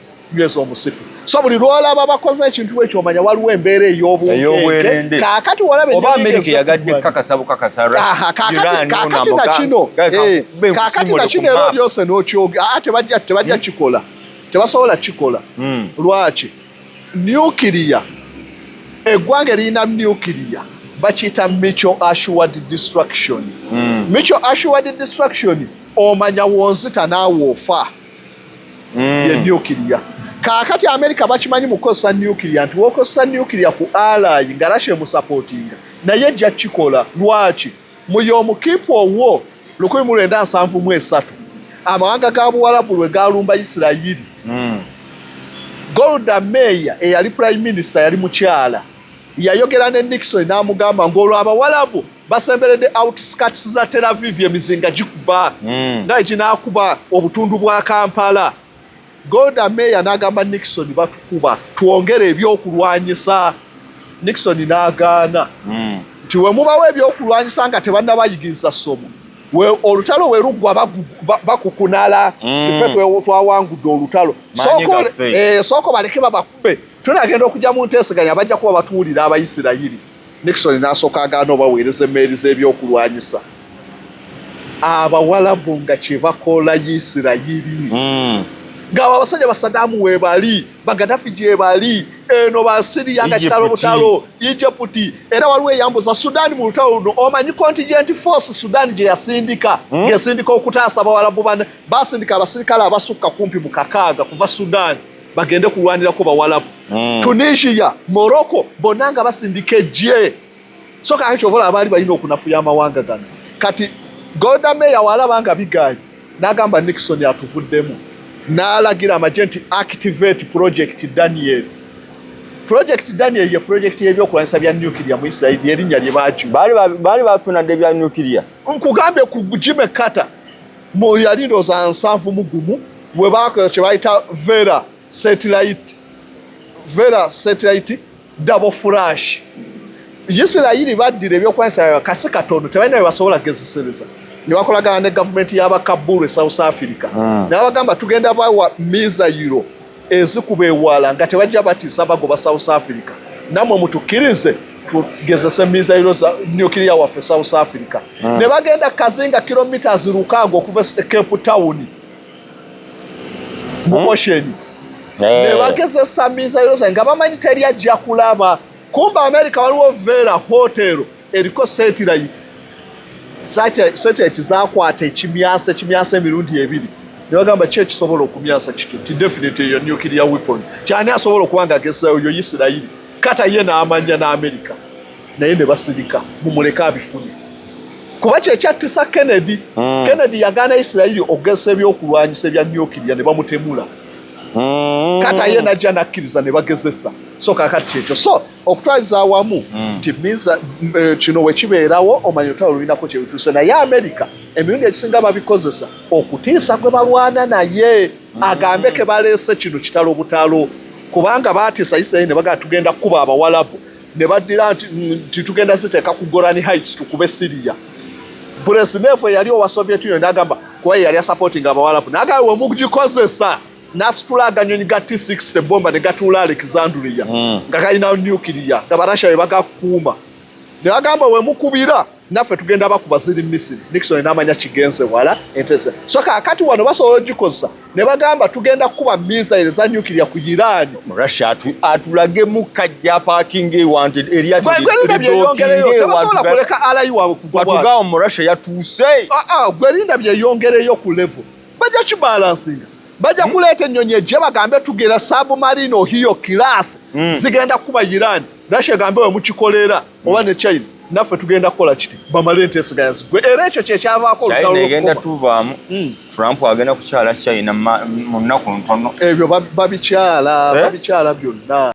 So buli lwolaba bakoze ekintu ekyo omanya waliwo embeera ey'obunkeeke. Kaakati walabe oba America yagadde kakasa kaakati nakino era byose n'okyoge tebajja kikola tebasobola kikola. Lwaki nuclear eggwanga eriyina nuclear bakiyita mutual assured destruction. Mutual assured destruction omanya wonzita naawe ofa ye nuclear. Kaakati America bakimanyi mu kukozesa nuclear nti w'okozesa nuclear ku ally nga Russia emusapootinga naye ejja kikola. Lwaki mu y'omukiipu owo 1973 amawanga ga Buwarabu lwe gaalumba Isirayiri. Golda Meir eyali prime minister yali mukyala yayogera ne Nixon n'amugamba ng'olwo Abawarabu basemberedde outskirts za Tel Aviv emizinga gikuba nga eginaakuba obutundu bwa Kampala. Golda Meir n'agamba Nixon batukuba twongere ebyokulwanyisa Nixon n'agaana nti we mubawo ebyokulwanyisa nga tebannabayigiriza ssomo olutalo we luggwa bakukunala ffe twawangudde olutalo sooka baleke babakube tunagenda okujja mu nteeseganya bajja kuba batuwulira Abayisirayiri. Nixon n'asooka agaana obaweereza emmeeri z'ebyokulwanyisa. Abawalabu nga kye bakola Isirayiri ng'abo abasajja ba Saddam webali Bagadafi gye bali eno ba Syria nga kitalo butalo Egypt era waliwo eyambuza Sudan mu lutalo luno. Omanyi contingent force Sudan gye yasindika yasindika okutaasa abawalabu basindika abasirikale abasukka kumpi mu 6 kuva Sudan bagende kulwanirako bawalabu. Tunisia, Morocco bonna nga basindika ejje so kakyo vola abaali balina okunafuya amawanga gano. Kati Golda Meir walaba nga bigaanyi n'agamba Nixon atuvuddemu n'alagira amagye nti activate Project Daniel. Project Daniel ye project y'ebyokulwanyisa bya nuclear mu Israel erinnya lye baaki baali bafuna dde bya nuclear. Nkugambye ku Jimmy Carter mu yali ndooza 7 we bakola kye bayita Vera satellite double flash. Isirayiri baddira ebyokulwanyisa kasi katono tebalina bye basobola gezesereza ne bakolagana ne gavumenti y'Abakaburu South Africa n'abagamba tugenda bawa mizayiro ezikuba ewala nga tebajja batiisa bagoba South Africa namwe mutukkirize tugezese mizayiro za nuclear waffe South Africa. Ne bagenda kazinga kilometers 600 okuva Cape Town mu ocean ne bagezesa mizayiro za nga bamanyi teri ajja kulaba. Kumba America waliwo Vera Hotel eriko satellite zakwata ekimyasa emirundi 2 ne bagamba kye kisobola okumyasa kityo ti definitely yo nuclear weapon kyani asobola okuwanga gesa yo Isirayiri kata ye n'amanya na America naye ne basirika mumuleka abifune kuba kye kyattisa Kennedy. Kennedy yagaana Isirayiri ogesa ebyokulwanyisa ebya nuclear ne bamutemula kata ye najja nakkiriza ne bagezesa so kakati kyekyo so okutwaliza awamu nti kino wekibeerawo omanyi olutalo lulinako kyebituuse naye America emirundi ekisinga babikozesa okutiisa kwe balwana naye agambe ke baleese kino kitalo butalo kubanga baatiisa Isirayiri ne bagamba tugenda kuba Abawalabu ne baddira nti tugenda ziteeka ku Golani Heights tukube Syria. Brezhnev yali owa Soviet Union n'agamba kuba yali asupporting Abawalabu n'agamba we mugikozesa nasitula aganyonyi ga T-60 bomba ne gatuula Alexandria nga kalina nuclear nga Barasha be bagakuuma ne bagamba we mukubira naffe tugenda bakuba ziri Misiri. Nixon n'amanya kigenze wala entese so kakati wano basobola gikozesa ne bagamba tugenda kuba missile za nuclear ku Iran. Russia atulage mu kajja parking wanted area tebasobola kuleka alayi waabwe kugwa bwatugawo mu Russia yatuuse gwerinda byeyongereyo ku level bajja kibalansinga bajja kuleeta ennyonyi ejje bagambe tugera submarine hiyo class zigenda kuba Iran. Russia gambe we mukikolera oba ne China naffe tugenda kukola kiti bamale enteeseganya zigwe era ekyo kyekyavaako China egenda tuvaamu Trump agenda kukyala China mu nnaku ntono ebyo babikyala byonna.